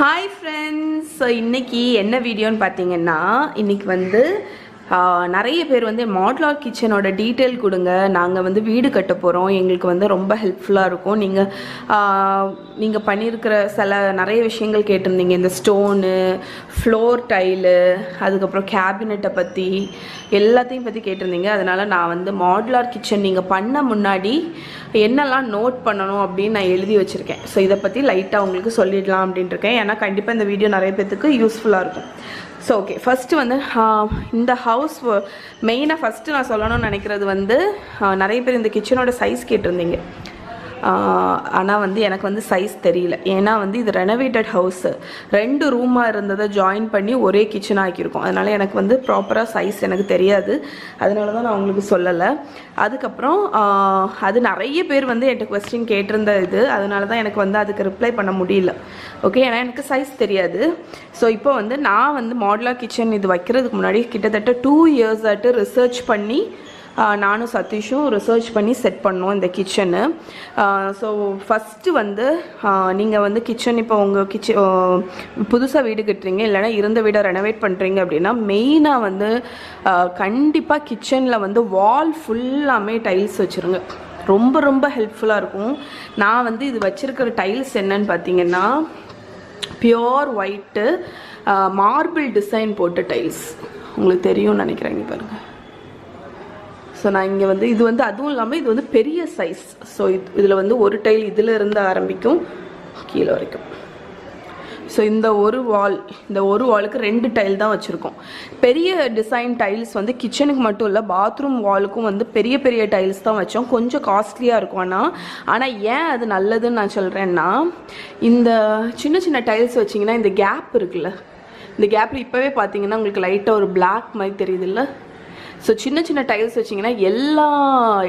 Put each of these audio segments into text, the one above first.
Hi friends, so இன்னைக்கு என்ன வீடியோன்னு பார்த்தீங்கன்னா இன்னைக்கு வந்து நிறைய பேர் வந்து மாடுலர் கிச்சனோட டீட்டெயில் கொடுங்க, நாங்கள் வந்து வீடு கட்ட போகிறோம், எங்களுக்கு வந்து ரொம்ப ஹெல்ப்ஃபுல்லாக இருக்கும், நீங்கள் பண்ணியிருக்கிற நிறைய விஷயங்கள் கேட்டிருந்தீங்க, இந்த ஸ்டோனு, ஃப்ளோர் டைலு, அதுக்கப்புறம் கேபினெட்டை பற்றி எல்லாத்தையும் பற்றி கேட்டிருந்தீங்க. அதனால் நான் வந்து மாடுலர் கிச்சன் நீங்கள் பண்ண முன்னாடி என்னெல்லாம் நோட் பண்ணணும் அப்படின்னு நான் எழுதி வச்சுருக்கேன். ஸோ இதை பற்றி லைட்டாக உங்களுக்கு சொல்லிடலாம் அப்படின்ட்டு இருக்கேன், ஏன்னா கண்டிப்பாக இந்த வீடியோ நிறைய பேர்த்துக்கு யூஸ்ஃபுல்லாக இருக்கும். ஸோ ஓகே, ஃபஸ்ட்டு வந்து இந்த ஹவுஸ் மெயினாக ஃபஸ்ட்டு நான் சொல்லணும்னு நினைக்கிறது வந்து நிறைய பேர் இந்த கிச்சனோட சைஸ் கேட்டிருந்தீங்க. ஆனால் வந்து எனக்கு வந்து சைஸ் தெரியல, ஏன்னா வந்து இது ரெனோவேட்டட் ஹவுஸு, 2 ரூமாக இருந்ததை ஜாயின் பண்ணி ஒரே கிச்சன் ஆக்கியிருக்கோம். அதனால் எனக்கு வந்து ப்ராப்பராக சைஸ் எனக்கு தெரியாது, அதனால தான் நான் உங்களுக்கு சொல்லலை. அதுக்கப்புறம் அது நிறைய பேர் வந்து என்கிட்ட கொஸ்டின் கேட்டிருந்த இது, அதனால தான் எனக்கு வந்து அதுக்கு ரிப்ளை பண்ண முடியல. ஓகே, ஏன்னா எனக்கு சைஸ் தெரியாது. ஸோ இப்போ வந்து நான் வந்து மாடுலர் கிச்சன் இது வைக்கிறதுக்கு முன்னாடி கிட்டத்தட்ட 2 years ஆட்டு ரிசர்ச் பண்ணி நானும் சதீஷும் ரிசர்ச் பண்ணி செட் பண்ணோம் இந்த கிச்சனு. ஸோ ஃபஸ்ட்டு வந்து நீங்கள் வந்து கிச்சன் இப்போ உங்கள் புதுசாக வீடு கட்டுறீங்க, இல்லைனா இருந்த வீடை ரெனோவேட் பண்ணுறீங்க அப்படின்னா மெயினாக வந்து கண்டிப்பாக கிச்சனில் வந்து வால் ஃபுல்லாமே டைல்ஸ் வச்சுருங்க, ரொம்ப ரொம்ப ஹெல்ப்ஃபுல்லாக இருக்கும். நான் வந்து இது வச்சுருக்கிற டைல்ஸ் என்னன்னு பார்த்தீங்கன்னா பியோர் ஒயிட்டு மார்பிள் டிசைன் போட்ட டைல்ஸ், உங்களுக்கு தெரியும்னு நினைக்கிறேங்க பாருங்கள். ஸோ நான் இங்கே வந்து இது வந்து அதுவும் இல்லாமல் இது வந்து பெரிய சைஸ். ஸோ இதில் வந்து ஒரு டைல் இதில் இருந்து ஆரம்பிக்கும் கீழே வரைக்கும். ஸோ இந்த ஒரு வாலுக்கு 2 டைல் தான் வச்சுருக்கோம். பெரிய டிசைன் டைல்ஸ் வந்து கிச்சனுக்கு மட்டும் இல்லை, பாத்ரூம் வாலுக்கும் வந்து பெரிய பெரிய டைல்ஸ் தான் வச்சோம், கொஞ்சம் காஸ்ட்லியாக இருக்கும். ஆனால் ஏன் அது நல்லதுன்னு நான் சொல்கிறேன்னா, இந்த சின்ன சின்ன டைல்ஸ் வச்சிங்கன்னா இந்த கேப் இருக்குல்ல, இந்த கேப்பில் இப்போவே பார்த்தீங்கன்னா உங்களுக்கு லைட்டாக ஒரு பிளாக் மாதிரி தெரியுது இல்லை. ஸோ சின்ன சின்ன டைல்ஸ் வச்சிங்கன்னா எல்லா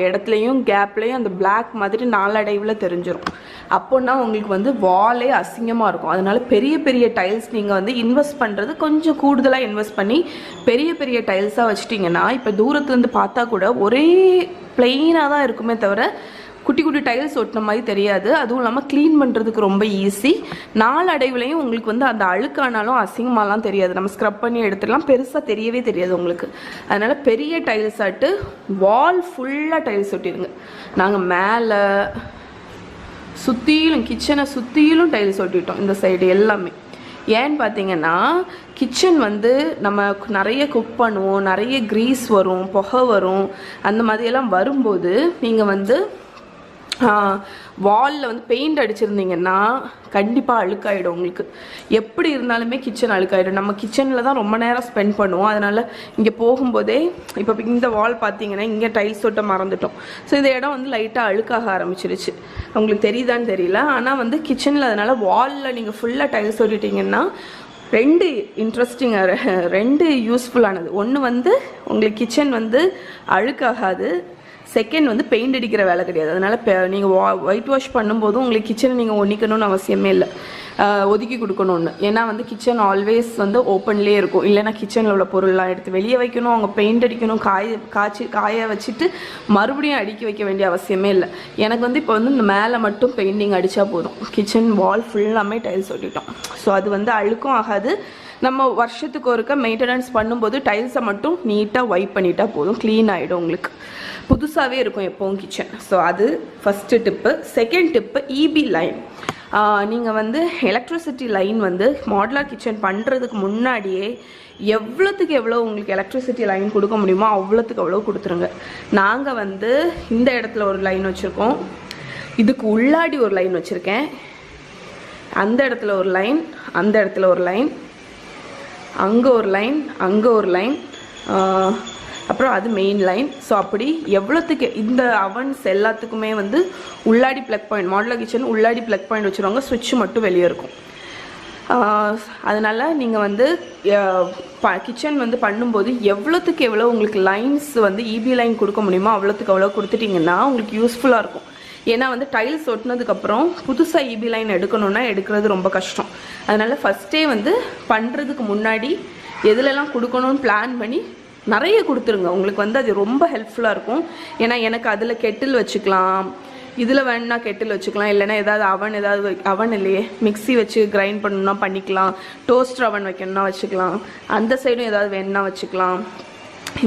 இடத்துலையும் கேப்லேயும் அந்த பிளாக் மாதிரி நாளடைவில் தெரிஞ்சிடும். அப்போன்னா உங்களுக்கு வந்து வாலே அசிங்கமாக இருக்கும். அதனால பெரிய பெரிய டைல்ஸ் நீங்கள் வந்து இன்வெஸ்ட் பண்ணுறது கொஞ்சம் கூடுதலாக இன்வெஸ்ட் பண்ணி பெரிய பெரிய டைல்ஸாக வச்சிட்டிங்கன்னா இப்போ தூரத்துலேருந்து பார்த்தா கூட ஒரே பிளெயினாக தான் இருக்குமே தவிர குட்டி குட்டி டைல்ஸ் ஒட்டின மாதிரி தெரியாது. அதுவும் இல்லாமல் க்ளீன் பண்ணுறதுக்கு ரொம்ப ஈஸி. நாளடைவுலையும் உங்களுக்கு வந்து அந்த அழுக்கானாலும் அசிங்கமாலாம் தெரியாது, நம்ம ஸ்க்ரப் பண்ணி எடுத்துடலாம், பெருசாக தெரியவே தெரியாது உங்களுக்கு. அதனால் பெரிய டைல்ஸ் ஆட்டு வால் ஃபுல்லாக டைல்ஸ் ஒட்டிடுங்க. நாங்கள் மேலே சுற்றிலும் கிச்சனை சுற்றிலும் டைல்ஸ் ஒட்டிட்டோம், இந்த சைடு எல்லாமே. ஏன்னு பார்த்தீங்கன்னா கிச்சன் வந்து நம்ம நிறைய குக் பண்ணுவோம், நிறைய க்ரீஸ் வரும், புகை வரும், அந்த மாதிரியெல்லாம் வரும்போது நீங்கள் வந்து வாலில் வந்து பெயிண்ட் அடிச்சிருந்தீங்கன்னா கண்டிப்பாக அழுக்காயிடும் உங்களுக்கு. எப்படி இருந்தாலுமே கிச்சன் அழுக்காயிடும். நம்ம கிச்சனில் தான் ரொம்ப நேரம் ஸ்பெண்ட் பண்ணுவோம். அதனால் இங்கே போகும்போதே இப்போ இந்த வால் பார்த்தீங்கன்னா இங்கே டைல்ஸ் ஒட்ட மறந்துட்டோம். ஸோ இந்த இடம் வந்து லைட்டாக அழுக்காக ஆரம்பிச்சிருச்சு, உங்களுக்கு தெரியுதான்னு தெரியல. ஆனால் வந்து கிச்சனில் அதனால் வாலில் நீங்கள் ஃபுல்லாக டைல்ஸ் ஒட்டிட்டிங்கன்னா 2 இன்ட்ரெஸ்டிங்காக 2 யூஸ்ஃபுல்லானது. ஒன்று வந்து உங்களுக்கு கிச்சன் வந்து அழுக்காகாது, செகண்ட் வந்து பெயிண்ட் அடிக்கிற வேலை கிடையாது. அதனால் நீங்கள் ஒயிட் வாஷ் பண்ணும்போதும் உங்களுக்கு கிச்சனை நீங்கள் ஒன்றிக்கணும்னு அவசியமே இல்லை, ஒதுக்கி கொடுக்கணும்னு. ஏன்னா வந்து கிச்சன் ஆல்வேஸ் வந்து ஓப்பன்லேயே இருக்கும். இல்லைன்னா கிச்சனில் உள்ள பொருள்லாம் எடுத்து வெளியே வைக்கணும், அவங்க பெயிண்ட் அடிக்கணும், காய வச்சுட்டு மறுபடியும் அடுக்கி வைக்க வேண்டிய அவசியமே இல்லை. எனக்கு வந்து இப்போ வந்து இந்த மேலே மட்டும் பெயிண்டிங் அடித்தா போதும், கிச்சன் வால் ஃபுல்லாமே டைல்ஸ் ஒட்டிட்டோம். ஸோ அது வந்து அழுக்கும் ஆகாது. நம்ம வருஷத்துக்கு ஒருக்க மெயின்டெனன்ஸ் பண்ணும்போது டைல்ஸை மட்டும் நீட்டாக வைப் பண்ணிட்டா போதும், க்ளீன் ஆகிடும், உங்களுக்கு புதுசாகவே இருக்கும் எப்போவும் கிச்சன். ஸோ அது first tip. Second tip EB line. நீங்கள் வந்து எலக்ட்ரிசிட்டி லைன் வந்து மாடுலர் கிச்சன் பண்ணுறதுக்கு முன்னாடியே எவ்வளோத்துக்கு எவ்வளோ உங்களுக்கு எலக்ட்ரிசிட்டி லைன் கொடுக்க முடியுமோ அவ்வளோத்துக்கு அவ்வளோ கொடுத்துருங்க. நாங்கள் வந்து இந்த இடத்துல ஒரு லைன் வச்சுருக்கோம், இதுக்கு உள்ளாடி ஒரு லைன் வச்சுருக்கேன், அந்த இடத்துல ஒரு லைன், அந்த இடத்துல ஒரு லைன், அங்கே ஒரு லைன், அங்கே ஒரு லைன், அப்புறம் அது மெயின் லைன். ஸோ அப்படி எவ்வளோத்துக்கு இந்த அவன்ஸ் எல்லாத்துக்குமே வந்து உள்ளாடி ப்ளக் பாயிண்ட், மாடுலர் கிச்சன் உள்ளாடி ப்ளக் பாயிண்ட் வச்சுருவாங்க, சுவிட்ச் மட்டும் வெளியே இருக்கும். அதனால் நீங்கள் வந்து கிச்சன் வந்து பண்ணும்போது எவ்வளோத்துக்கு எவ்வளோ உங்களுக்கு லைன்ஸ் வந்து இபி லைன் கொடுக்க முடியுமோ அவ்வளோத்துக்கு அவ்வளோ கொடுத்துட்டிங்கன்னா உங்களுக்கு யூஸ்ஃபுல்லாக இருக்கும். ஏன்னா வந்து டைல்ஸ் ஒட்டினதுக்கப்புறம் புதுசாக இபி லைன் எடுக்கணுன்னா எடுக்கிறது ரொம்ப கஷ்டம். அதனால் ஃபஸ்ட்டே வந்து பண்ணுறதுக்கு முன்னாடி எதுலெல்லாம் கொடுக்கணும்னு பிளான் பண்ணி நிறைய கொடுத்துருங்க, உங்களுக்கு வந்து அது ரொம்ப ஹெல்ப்ஃபுல்லாக இருக்கும். ஏன்னா எனக்கு அதில் கெட்டில் வச்சுக்கலாம், இதில் வேணுன்னா கெட்டில் வச்சுக்கலாம், இல்லைன்னா ஏதாவது அவன் இல்லையே மிக்ஸி வச்சு கிரைண்ட் பண்ணணும்னா பண்ணிக்கலாம், டோஸ்டர் அவன் வைக்கணும்னா வச்சுக்கலாம், அந்த சைடும் ஏதாவது வேணுன்னா வச்சுக்கலாம்,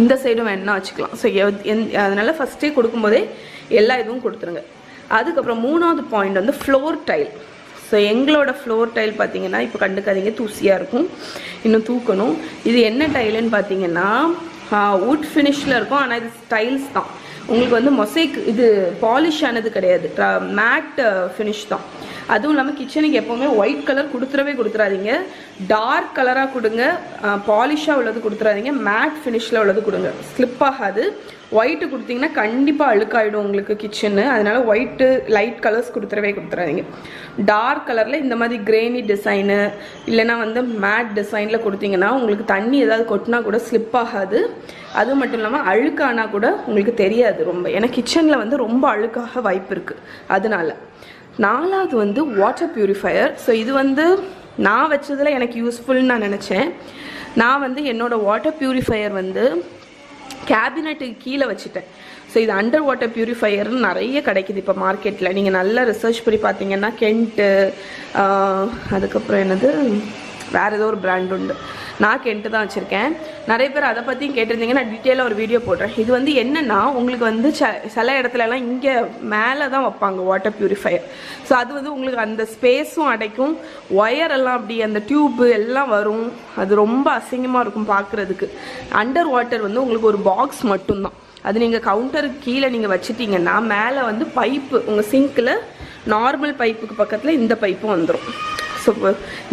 இந்த சைடும் வேணுன்னா வச்சுக்கலாம். ஸோ அதனால் ஃபஸ்ட்டே கொடுக்கும்போதே எல்லா இதுவும் கொடுத்துருங்க. அதுக்கப்புறம் 3வது பாயிண்ட் வந்து ஃப்ளோர் டைல். ஸோ எங்களோட ஃப்ளோர் டைல் பார்த்தீங்கன்னா இப்போ கண்டுக்காதீங்க, தூசியாக இருக்கும், இன்னும் தூக்கணும். இது என்ன டைலுன்னு பார்த்தீங்கன்னா வுட் ஃபினிஷில் இருக்கும், ஆனால் இது டைல்ஸ் தான். உங்களுக்கு வந்து மொசைக் இது பாலிஷ் ஆனது கிடையாது, மேட் ஃபினிஷ் தான். அதுவும் இல்லாமல் கிச்சனுக்கு எப்போவுமே ஒயிட் கலர் கொடுத்துறாதீங்க, டார்க் கலராக கொடுங்க, பாலிஷாக உள்ளது கொடுத்துறாதீங்க, மேட் ஃபினிஷில் உள்ளது கொடுங்க, ஸ்லிப் ஆகாது. ஒயிட்டு கொடுத்தீங்கன்னா கண்டிப்பாக அழுக்காயிடும் உங்களுக்கு கிச்சனு, அதனால ஒயிட்டு லைட் கலர்ஸ் கொடுத்துறாதீங்க. டார்க் கலரில் இந்த மாதிரி கிரேனி டிசைனு இல்லைனா வந்து மேட் டிசைனில் கொடுத்தீங்கன்னா உங்களுக்கு தண்ணி ஏதாவது கொட்டினா கூட ஸ்லிப் ஆகாது. அது மட்டும் இல்லாமல் அழுக்கானா கூட உங்களுக்கு தெரியாது ரொம்ப, ஏன்னா கிச்சனில் வந்து ரொம்ப அழுக்காக வாய்ப்பு இருக்குது. அதனால 4வது வந்து வாட்டர் பியூரிஃபையர். ஸோ இது வந்து நான் வச்சதில் எனக்கு யூஸ்ஃபுல்னு நான் நினச்சேன். நான் வந்து என்னோடய வாட்டர் பியூரிஃபையர் வந்து கேபினட்டுக்கு கீழே வச்சுட்டேன். ஸோ இது அண்டர் வாட்டர் பியூரிஃபையர்னு நிறைய கிடைக்குது இப்போ மார்க்கெட்டில். நீங்கள் நல்லா ரிசர்ச் பண்ணி பார்த்தீங்கன்னா கென்ட்டு, அதுக்கப்புறம் என்னது வேறு ஏதோ ஒரு பிராண்ட் உண்டு, நான் கென்ட்டு தான் வச்சுருக்கேன். நிறைய பேர் அதை பற்றியும் கேட்டிருந்தீங்க, நான் டீட்டெயிலாக ஒரு வீடியோ போடுறேன். இது வந்து என்னென்னா உங்களுக்கு வந்து சில இடத்துலலாம் இங்கே மேலே தான் வைப்பாங்க வாட்டர் பியூரிஃபையர். ஸோ அது வந்து உங்களுக்கு அந்த ஸ்பேஸும் அடைக்கும், ஒயரெல்லாம் அப்படி அந்த டியூப்பு எல்லாம் வரும், அது ரொம்ப அசிங்கமாக இருக்கும் பார்க்குறதுக்கு. அண்டர் வாட்டர் வந்து உங்களுக்கு ஒரு பாக்ஸ் மட்டும்தான், அது நீங்கள் கவுண்டருக்கு கீழே நீங்கள் வச்சுட்டிங்கன்னா மேலே வந்து பைப்பு உங்கள் சிங்க்கில் நார்மல் பைப்புக்கு பக்கத்தில் இந்த பைப்பும் வந்துடும். ஸோ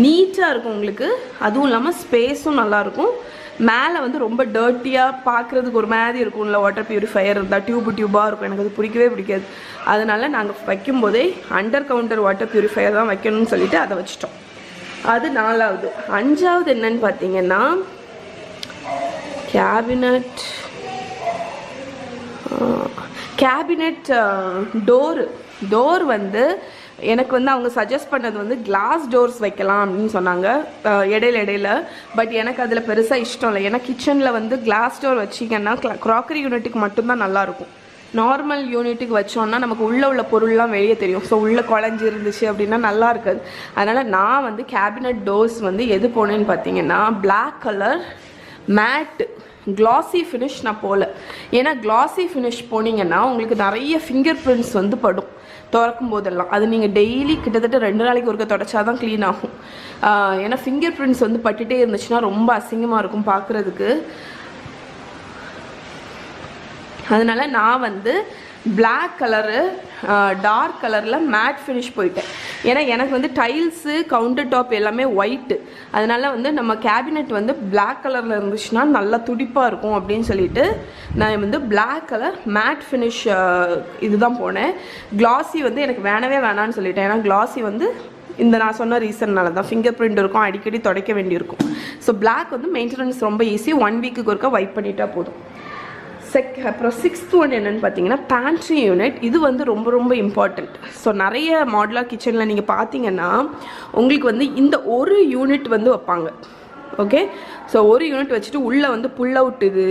நீட்டாக இருக்கும் உங்களுக்கு, அதுவும் இல்லாமல் ஸ்பேஸும் நல்லாயிருக்கும். மேலே வந்து ரொம்ப டர்ட்டியாக பார்க்குறதுக்கு ஒரு மாதிரி இருக்கும்ல வாட்டர் பியூரிஃபையர் இருந்தால், டியூபாக இருக்கும், எனக்கு அது பிடிக்காது. அதனால நாங்கள் வைக்கும்போதே அண்டர் கவுண்டர் வாட்டர் பியூரிஃபையர் தான் வைக்கணும்னு சொல்லிட்டு அதை வச்சிட்டோம். அது 4வது. 5வது என்னன்னு பார்த்தீங்கன்னா கேபினட் டோர் வந்து எனக்கு வந்து அவங்க சஜஸ்ட் பண்ணது வந்து கிளாஸ் டோர்ஸ் வைக்கலாம் அப்படின்னு சொன்னாங்க இடையில. பட் எனக்கு அதில் பெருசாக இஷ்டம் இல்லை, ஏன்னா கிச்சனில் வந்து கிளாஸ் டோர் வச்சிங்கன்னா க்ராக்கரி யூனிட்டுக்கு மட்டும்தான் நல்லாயிருக்கும். நார்மல் யூனிட்டுக்கு வச்சோன்னா நமக்கு உள்ள பொருள்லாம் வெளியே தெரியும். ஸோ உள்ளே குழஞ்சி இருந்துச்சு அப்படின்னா நல்லா இருக்காது. அதனால் நான் வந்து கேபினட் டோர்ஸ் வந்து எது போனேன்னு பார்த்தீங்கன்னா பிளாக் கலர் மேட் கிளாசி ஃபினிஷ் நான் போகல. ஏன்னா கிளாசி ஃபினிஷ் போனீங்கன்னா உங்களுக்கு நிறைய ஃபிங்கர் பிரிண்ட்ஸ் வந்து படும் திறக்கும் போதெல்லாம். அது நீங்கள் டெய்லி கிட்டத்தட்ட 2 நாளைக்கு ஒருக்க தொடச்சா தான் க்ளீன் ஆகும். ஏன்னா ஃபிங்கர் பிரிண்ட்ஸ் வந்து பட்டுகிட்டே இருந்துச்சுன்னா ரொம்ப அசிங்கமாக இருக்கும் பார்க்குறதுக்கு. அதனால நான் வந்து பிளாக் கலரு டார்க் கலரில் மேட் ஃபினிஷ் போயிட்டேன். ஏன்னா எனக்கு வந்து டைல்ஸு கவுண்டர் டாப் எல்லாமே ஒயிட்டு, அதனால வந்து நம்ம கேபினெட் வந்து பிளாக் கலரில் இருந்துச்சுன்னா நல்லா துடிப்பாக இருக்கும் அப்படின்னு சொல்லிட்டு நான் வந்து பிளாக் கலர் மேட் ஃபினிஷ் இதுதான் போனேன். கிளாஸி வந்து எனக்கு வேணான்னு சொல்லிட்டேன். ஏன்னா கிளாஸி வந்து இந்த நான் சொன்ன ரீசன்னால தான், ஃபிங்கர் பிரிண்ட் இருக்கும், அடிக்கடி துடைக்க வேண்டியிருக்கும். ஸோ பிளாக் வந்து மெயின்டெனன்ஸ் ரொம்ப ஈஸி, 1 வீக்குக்கு ஒருக்கா வைப் பண்ணிட்டா போதும். அப்புறம் 6th ஒன் என்னென்னு பார்த்தீங்கன்னா பேண்ட்ரி யூனிட். இது வந்து ரொம்ப இம்பார்ட்டண்ட். ஸோ நிறைய மாடுலர் கிச்சனில் நீங்கள் பார்த்தீங்கன்னா உங்களுக்கு வந்து இந்த ஒரு யூனிட் வந்து வைப்பாங்க. ஓகே, ஸோ ஒரு யூனிட் வச்சுட்டு உள்ளே வந்து புல் அவுட் இது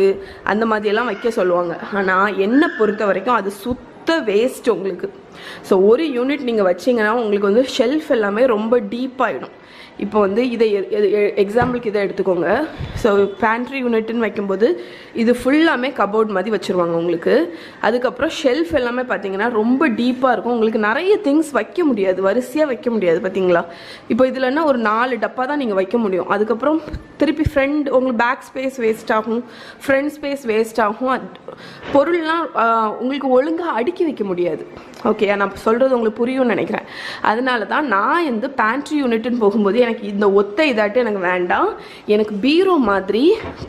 அந்த மாதிரியெல்லாம் வைக்க சொல்லுவாங்க. ஆனால் என்னை பொறுத்த வரைக்கும் அது சுத்த வேஸ்ட் உங்களுக்கு. ஸோ ஒரு யூனிட் நீங்கள் வச்சிங்கன்னா உங்களுக்கு வந்து ஷெல்ஃப் எல்லாமே ரொம்ப டீப்பாகிடும். இப்போ வந்து இதை எக்ஸாம்பிளுக்கு இதை எடுத்துக்கோங்க. ஸோ பேண்ட்ரி யூனிட்னு வைக்கும்போது இது ஃபுல்லாமே கபோர்ட் மாதிரி வச்சுருவாங்க உங்களுக்கு. அதுக்கப்புறம் ஷெல்ஃப் எல்லாமே பார்த்தீங்கன்னா ரொம்ப டீப்பாக இருக்கும், உங்களுக்கு நிறைய திங்ஸ் வைக்க முடியாது, வரிசையாக வைக்க முடியாது பார்த்தீங்களா. இப்போ இதில்னா ஒரு 4 டப்பா தான் நீங்கள் வைக்க முடியும். அதுக்கப்புறம் திருப்பி உங்களுக்கு பேக் ஸ்பேஸ் வேஸ்ட் ஆகும், ஃப்ரண்ட் ஸ்பேஸ் வேஸ்ட் ஆகும், பொருள்லாம் உங்களுக்கு ஒழுங்காக அடுக்கி வைக்க முடியாது. ஓகே, நான் சொல்கிறது உங்களுக்கு புரியும்னு நினைக்கிறேன். அதனால தான் நான் வந்து பேண்ட்ரி யூனிட்னு போகும்போது எனக்கு இந்த இதாட்டு எனக்கு வேண்டாம், எனக்கு பீரோ மாதிரி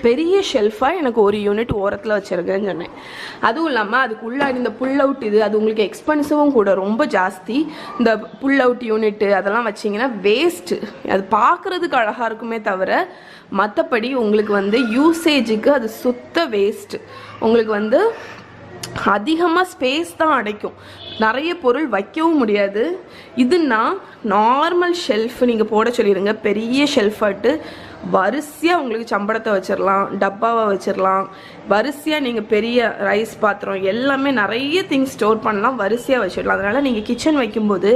பெரிய ஷெல்ஃபாக எனக்கு ஒரு யூனிட் ஓரத்தில் வச்சுருக்கேன்னு சொன்னேன். அதுவும் இல்லாமல் அதுக்கு உள்ளாடி இந்த புல் அவுட் இது அது உங்களுக்கு எக்ஸ்பென்சிவும் கூட, ரொம்ப ஜாஸ்தி. இந்த புல் அவுட் யூனிட்டு அதெல்லாம் வச்சிங்கன்னா வேஸ்ட்டு. அது பார்க்குறதுக்கு அழகாக இருக்குமே தவிர மற்றபடி உங்களுக்கு வந்து யூசேஜுக்கு அது சுத்த வேஸ்ட்டு. உங்களுக்கு வந்து அதிகமாக ஸ்பேஸ் தான் அடைக்கும், நிறைய பொருள் வைக்கவும் முடியாது. இதுன்னா நார்மல் ஷெல்ஃப் நீங்கள் போட சொல்லிடுங்க, பெரிய ஷெல்ஃபாட்டு வரிசையாக உங்களுக்கு சம்பளத்தை வச்சிடலாம், டப்பாவை வச்சிடலாம், வரிசையாக நீங்கள் பெரிய ரைஸ் பாத்திரம் எல்லாமே நிறைய திங்ஸ் ஸ்டோர் பண்ணலாம், வரிசையாக வச்சிடலாம். அதனால் நீங்கள் கிச்சன் வைக்கும்போது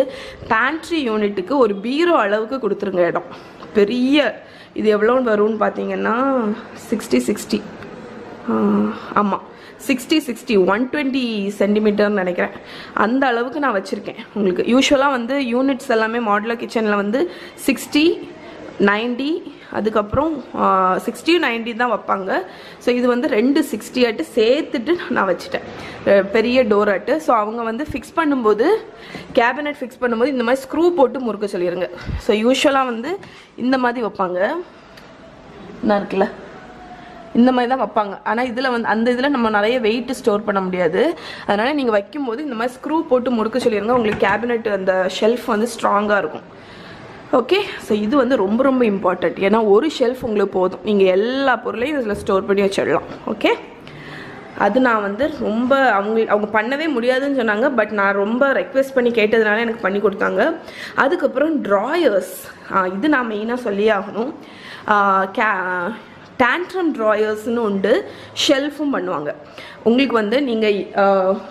பேண்ட்ரி யூனிட்டுக்கு ஒரு பீரோ அளவுக்கு கொடுத்துருங்க இடம். பெரிய இது எவ்வளோன்னு வரும்னு பார்த்தீங்கன்னா 60 ஆமாம் 60 120 சென்டிமீட்டர்னு நினைக்கிறேன். அந்த அளவுக்கு நான் வச்சுருக்கேன். உங்களுக்கு யூஸ்வலாக வந்து யூனிட்ஸ் எல்லாமே மாடுலர் கிச்சனில் வந்து 60 90 அதுக்கப்புறம் 60 90 தான் வைப்பாங்க. ஸோ இது வந்து 2 60 ஆட்டு சேர்த்துட்டு நான் வச்சுட்டேன், பெரிய டோர் ஆட்டு. ஸோ அவங்க வந்து ஃபிக்ஸ் பண்ணும்போது கேபினெட் ஃபிக்ஸ் பண்ணும்போது இந்த மாதிரி ஸ்க்ரூ போட்டு முறுக்க சொல்லிடுங்க. ஸோ யூஸ்வலாக வந்து இந்த மாதிரி வைப்பாங்க, என்ன இருக்குல்ல இந்த மாதிரி தான் வைப்பாங்க. ஆனால் இதில் வந்து அந்த இதில் நம்ம நிறைய வெயிட் ஸ்டோர் பண்ண முடியாது. அதனால் நீங்கள் வைக்கும்போது இந்த மாதிரி ஸ்க்ரூ போட்டு முறுக்க சொல்லிடுங்க. உங்களுக்கு கேபினெட் அந்த ஷெல்ஃப் வந்து ஸ்ட்ராங்காக இருக்கும். ஓகே, ஸோ இது வந்து ரொம்ப ரொம்ப இம்பார்ட்டண்ட். ஏன்னா ஒரு ஷெல்ஃப் உங்களுக்கு போதும், நீங்கள் எல்லா பொருளையும் இதில் ஸ்டோர் பண்ணி வச்சிடலாம். ஓகே, அது நான் வந்து ரொம்ப அவங்க பண்ணவே முடியாதுன்னு சொன்னாங்க. பட் நான் ரொம்ப ரெக்வெஸ்ட் பண்ணி கேட்டதுனால எனக்கு பண்ணி கொடுத்தாங்க. அதுக்கப்புறம் ட்ராயர்ஸ், இது நான் மெயினாக சொல்லியே ஆகணும். டேண்ட்ரம் ட்ராயர்ஸ்னு உண்டு, ஷெல்ஃபும் பண்ணுவாங்க. உங்களுக்கு வந்து நீங்கள்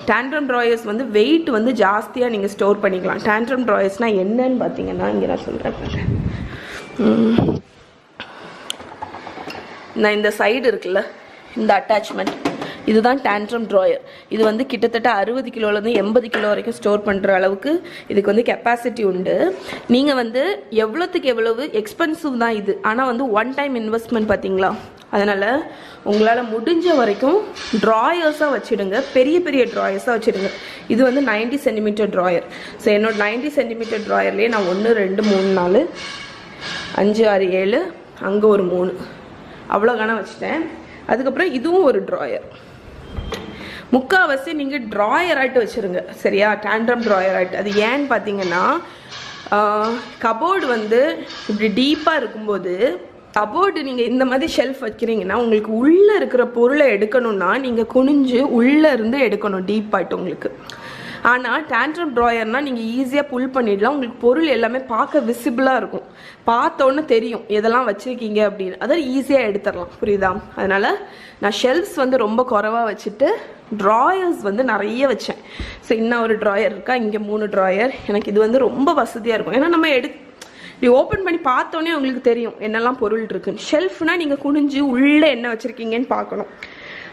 டேண்ட்ரம் ட்ராயர்ஸ் வந்து வெயிட் வந்து ஜாஸ்தியாக நீங்கள் ஸ்டோர் பண்ணிக்கலாம். டேண்ட்ரம் ட்ராயர்ஸ்னால் என்னன்னு பார்த்தீங்கன்னா இங்கே நான் சொல்கிறேன். நான் இந்த சைடு இருக்குல்ல, இந்த அட்டாச்மெண்ட், இதுதான் டேண்ட்ரம் ட்ராயர். இது வந்து கிட்டத்தட்ட 60 கிலோலேருந்து 80 கிலோ வரைக்கும் ஸ்டோர் பண்ணுற அளவுக்கு இதுக்கு வந்து கெப்பாசிட்டி உண்டு. நீங்கள் வந்து எவ்வளோத்துக்கு எவ்வளவு எக்ஸ்பென்சிவ் தான் இது, ஆனால் வந்து ஒன் டைம் இன்வெஸ்ட்மெண்ட் பார்த்தீங்களா. அதனால் உங்களால் முடிஞ்ச வரைக்கும் ட்ராயர்ஸாக வச்சுடுங்க, பெரிய பெரிய ட்ராயர்ஸாக வச்சுடுங்க. இது வந்து 90 சென்டிமீட்டர் ட்ராயர். ஸோ என்னோட 90 சென்டிமீட்டர் ட்ராயர்லேயே நான் 1 2 3 4 5 6 7 அங்கே ஒரு 3 அவ்வளோ கணம் வச்சுட்டேன். அதுக்கப்புறம் இதுவும் ஒரு ட்ராயர். முக்கால்வாசி நீங்கள் ட்ராயர் ஆட்டு வச்சுருங்க, சரியா, டேண்ட்ரம் ட்ராயர் ஆட்டு. அது ஏன்னு பார்த்தீங்கன்னா கபோர்டு வந்து இப்படி டீப்பாக இருக்கும்போது, கபோர்டு நீங்கள் இந்த மாதிரி ஷெல்ஃப் வைக்கிறீங்கன்னா உங்களுக்கு உள்ளே இருக்கிற பொருளை எடுக்கணும்னா நீங்கள் குனிஞ்சு உள்ளே இருந்து எடுக்கணும் டீப்பாகிட்டு உங்களுக்கு. ஆனால் டேண்ட்ரம் ட்ராயர்னால் நீங்கள் ஈஸியாக புல் பண்ணிடலாம். உங்களுக்கு பொருள் எல்லாமே பார்க்க விசிபிளாக இருக்கும், பார்த்தோன்னு தெரியும் எதெல்லாம் வச்சுருக்கீங்க அப்படின்னு, அதை ஈஸியாக எடுத்துடலாம். புரியுதா? அதனால் நான் ஷெல்ஃப்ஸ் வந்து ரொம்ப குறைவாக வச்சுட்டு ட்ராயர்ஸ் வந்து நிறைய வச்சேன். ஸோ இன்னும் ஒரு ட்ராயர் இருக்கா, இங்கே 3 ட்ராயர். எனக்கு இது வந்து ரொம்ப வசதியாக இருக்கும். ஏன்னா நம்ம இப்படி ஓப்பன் பண்ணி பார்த்தோன்னே உங்களுக்கு தெரியும் என்னெல்லாம் பொருள் இருக்குன்னு. ஷெல்ஃப்னால் நீங்கள் குனிஞ்சு உள்ளே என்ன வச்சுருக்கீங்கன்னு பார்க்கணும்.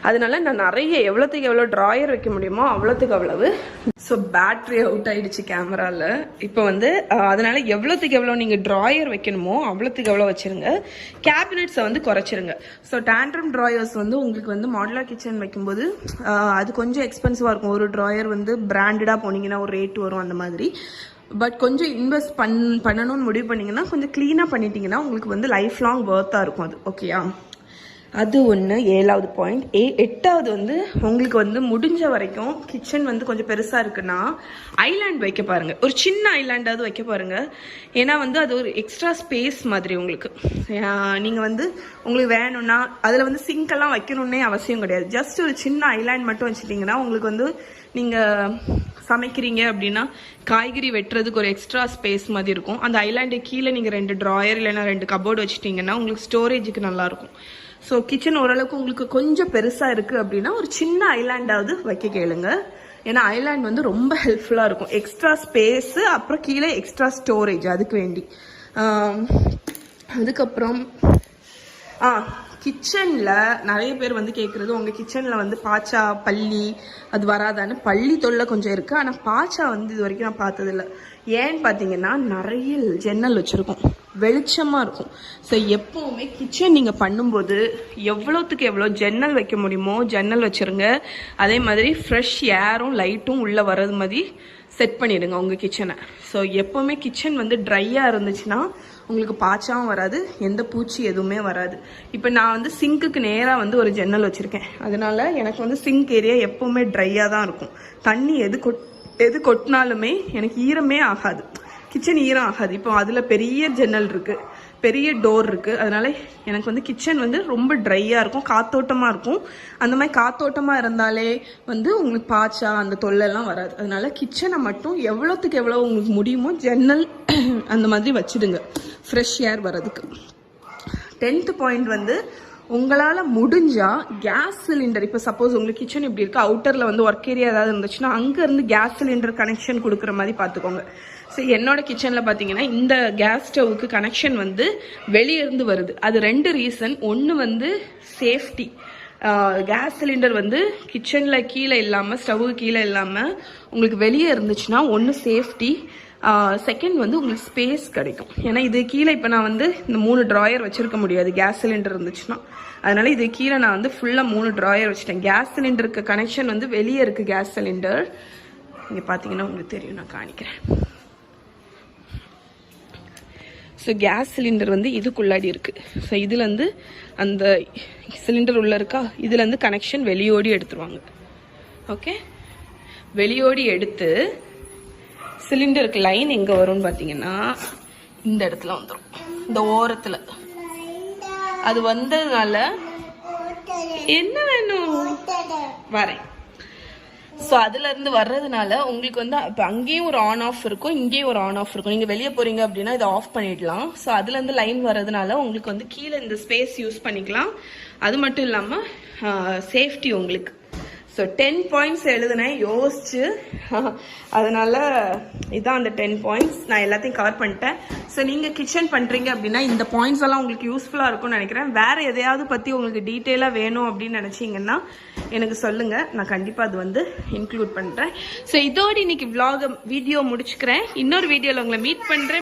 அதனால நான் நிறைய எவ்வளோத்துக்கு எவ்வளோ ட்ராயர் வைக்க முடியுமோ அவ்வளோத்துக்கு அவ்வளவு. ஸோ பேட்ரி அவுட் ஆயிடுச்சு கேமராவில் இப்போ வந்து. அதனால எவ்வளோத்துக்கு எவ்வளோ நீங்கள் ட்ராயர் வைக்கணுமோ அவ்வளோத்துக்கு எவ்வளோ வச்சுருங்க. கேபினெட்ஸை வந்து குறைச்சிருங்க. ஸோ டேண்ட்ரம் ட்ராயர்ஸ் வந்து உங்களுக்கு வந்து மாடுலர் கிச்சன் வைக்கும்போது அது கொஞ்சம் எக்ஸ்பென்சிவாக இருக்கும். ஒரு ட்ராயர் வந்து பிராண்டடாக போனீங்கன்னா ஒரு ரேட் வரும் அந்த மாதிரி. பட் கொஞ்சம் இன்வெஸ்ட் பண்ணணும்னு முடிவு பண்ணிங்கன்னா கொஞ்சம் க்ளீனாக பண்ணிட்டீங்கன்னா உங்களுக்கு வந்து லைஃப் லாங் ஒர்த்தாக இருக்கும் அது. ஓகேயா? அது ஒன்று. 7வது பாயிண்ட். 8வது வந்து உங்களுக்கு வந்து முடிஞ்ச வரைக்கும் கிச்சன் வந்து கொஞ்சம் பெருசாக இருக்குன்னா ஐலாண்ட் வைக்க பாருங்கள், ஒரு சின்ன ஐலாண்டாவது வைக்க பாருங்கள். ஏன்னா வந்து அது ஒரு எக்ஸ்ட்ரா ஸ்பேஸ் மாதிரி உங்களுக்கு. நீங்கள் வந்து உங்களுக்கு வேணும்னா அதில் வந்து சிங்க்கெல்லாம் வைக்கணுன்னே அவசியம் கிடையாது. ஜஸ்ட் ஒரு சின்ன ஐலாண்ட் மட்டும் வச்சுட்டிங்கன்னா உங்களுக்கு வந்து நீங்கள் சமைக்கிறீங்க அப்படின்னா காய்கறி வெட்டுறதுக்கு ஒரு எக்ஸ்ட்ரா ஸ்பேஸ் மாதிரி இருக்கும். அந்த ஐலாண்டு கீழே நீங்கள் 2 ட்ராயர் இல்லைன்னா 2 கபோர்டு வச்சுட்டிங்கன்னா உங்களுக்கு ஸ்டோரேஜுக்கு நல்லாயிருக்கும். ஸோ கிச்சன் ஓரளவுக்கு உங்களுக்கு கொஞ்சம் பெருசாக இருக்குது அப்படின்னா ஒரு சின்ன ஐலாண்டாவது வைக்க கேளுங்க. ஏன்னா ஐலாண்ட் வந்து ரொம்ப ஹெல்ப்ஃபுல்லாக இருக்கும். எக்ஸ்ட்ரா ஸ்பேஸு, அப்புறம் கீழே எக்ஸ்ட்ரா ஸ்டோரேஜ் அதுக்கு வேண்டி. அதுக்கப்புறம் கிச்சனில் நிறைய பேர் வந்து கேட்குறது, உங்கள் கிச்சனில் வந்து பாச்சா பல்லி அது வராதான்னு. பள்ளி தொல்லை கொஞ்சம் இருக்குது, ஆனால் பாச்சா வந்து இது வரைக்கும் நான் பார்த்ததில்ல. ஏன்னு பார்த்தீங்கன்னா நிறைய ஜன்னல் வச்சுருக்கோம், வெளிச்சமாக இருக்கும். ஸோ எப்போவுமே கிச்சன் நீங்கள் பண்ணும்போது எவ்வளோத்துக்கு எவ்வளோ ஜன்னல் வைக்க முடியுமோ ஜன்னல் வச்சுருங்க. அதே மாதிரி ஃப்ரெஷ் ஏரும் லைட்டும் உள்ளே வர்றது மாதிரி செட் பண்ணிடுங்க உங்கள் கிச்சனை. ஸோ எப்போவுமே கிச்சன் வந்து ட்ரையாக இருந்துச்சுன்னா உங்களுக்கு பாச்சாவும் வராது, எந்த பூச்சி எதுவுமே வராது. இப்போ நான் வந்து சிங்க்குக்கு நேராக வந்து ஒரு ஜன்னல் வச்சுருக்கேன். அதனால எனக்கு வந்து சிங்க் ஏரியா எப்போவுமே ட்ரையாக தான் இருக்கும். தண்ணி எது கொட்டினாலுமே எனக்கு ஈரமே ஆகாது, கிச்சன் ஈரம் ஆகாது. இப்போ அதில் பெரிய ஜன்னல் இருக்குது, பெரிய டோர் இருக்குது. அதனால எனக்கு வந்து கிச்சன் வந்து ரொம்ப ட்ரையாக இருக்கும், காத்தோட்டமாக இருக்கும். அந்த மாதிரி காத்தோட்டமாக இருந்தாலே வந்து உங்களுக்கு பாச்சா அந்த தொல்லைலாம் வராது. அதனால கிச்சனை மட்டும் எவ்வளோத்துக்கு எவ்வளோ உங்களுக்கு முடியுமோ ஜன்னல் அந்த மாதிரி வச்சுடுங்க, ஃப்ரெஷ் ஏர் வர்றதுக்கு. 10th பாயிண்ட் வந்து உங்களால் முடிஞ்சால் கேஸ் சிலிண்டர், இப்போ சப்போஸ் உங்களுக்கு கிச்சன் இப்படி இருக்குது, அவுட்டரில் வந்து ஒர்க் ஏரியா ஏதாவது இருந்துச்சுன்னா அங்கேருந்து கேஸ் சிலிண்டர் கனெக்ஷன் கொடுக்குற மாதிரி பார்த்துக்கோங்க. ஸோ என்னோட கிச்சனில் பார்த்தீங்கன்னா இந்த கேஸ் ஸ்டவ்வுக்கு கனெக்ஷன் வந்து வெளியே இருந்து வருது. அது 2 ரீசன். ஒன்று வந்து சேஃப்டி. கேஸ் சிலிண்டர் வந்து கிச்சனில் கீழே இல்லாமல், ஸ்டவ்வுக்கு கீழே இல்லாமல் உங்களுக்கு வெளியே இருந்துச்சுன்னா ஒன்று சேஃப்டி, செகண்ட் வந்து உங்களுக்கு ஸ்பேஸ் கிடைக்கும். ஏன்னா இது கீழே இப்போ நான் வந்து இந்த 3 ட்ராயர் வச்சுருக்க முடியாது கேஸ் சிலிண்டர் இருந்துச்சுன்னா. அதனால இது கீழே நான் வந்து ஃபுல்லாக 3 ட்ராயர் வச்சுட்டேன். கேஸ் சிலிண்டருக்கு கனெக்ஷன் வந்து வெளியே இருக்குது கேஸ் சிலிண்டர். இங்கே பார்த்தீங்கன்னா உங்களுக்கு தெரியும், நான் காணிக்கிறேன். ஸோ கேஸ் சிலிண்டர் வந்து இதுக்குள்ளாடி இருக்குது. ஸோ இதுலேருந்து அந்த சிலிண்டர் உள்ளே இருக்கா, இதுலேருந்து கனெக்ஷன் வெளியோடி எடுத்துருவாங்க. ஓகே, வெளியோடி எடுத்து சிலிண்டருக்கு லைன் எங்கே வரும்னு பார்த்தீங்கன்னா இந்த இடத்துல வந்துடும், இந்த ஓரத்தில். அது வந்ததுனால என்ன வேணும் வரேன். ஸோ அதுலேருந்து வர்றதுனால உங்களுக்கு வந்து இப்போ அங்கேயும் ஒரு ஆன் ஆஃப் இருக்கும், இங்கேயும் ஒரு ஆன் ஆஃப் இருக்கும். நீங்கள் வெளியே போகிறீங்க அப்படின்னா இதை ஆஃப் பண்ணிடலாம். ஸோ அதுலேருந்து லைன் வர்றதுனால உங்களுக்கு வந்து கீழே இந்த ஸ்பேஸ் யூஸ் பண்ணிக்கலாம். அது மட்டும் இல்லாமல் சேஃப்டி உங்களுக்கு. ஸோ 10 பாயிண்ட்ஸ் எழுதுனேன் யோசிச்சு, அதனால இதான் அந்த 10 பாயிண்ட்ஸ். நான் எல்லாத்தையும் கவர் பண்ணிட்டேன். ஸோ நீங்கள் கிச்சன் பண்ணுறீங்க அப்படின்னா இந்த பாயிண்ட்ஸ் எல்லாம் உங்களுக்கு யூஸ்ஃபுல்லாக இருக்கும்னு நினைக்கிறேன். வேறு எதையாவது பற்றி உங்களுக்கு டீட்டெயிலாக வேணும் அப்படின்னு நினச்சிங்கன்னா எனக்கு சொல்லுங்கள், நான் கண்டிப்பாக அது வந்து இன்க்ளூட் பண்ணுறேன். ஸோ இதோடு இன்னைக்கு வீடியோ முடிச்சுக்கிறேன். இன்னொரு வீடியோவில் உங்களை மீட் பண்ணுறேன்.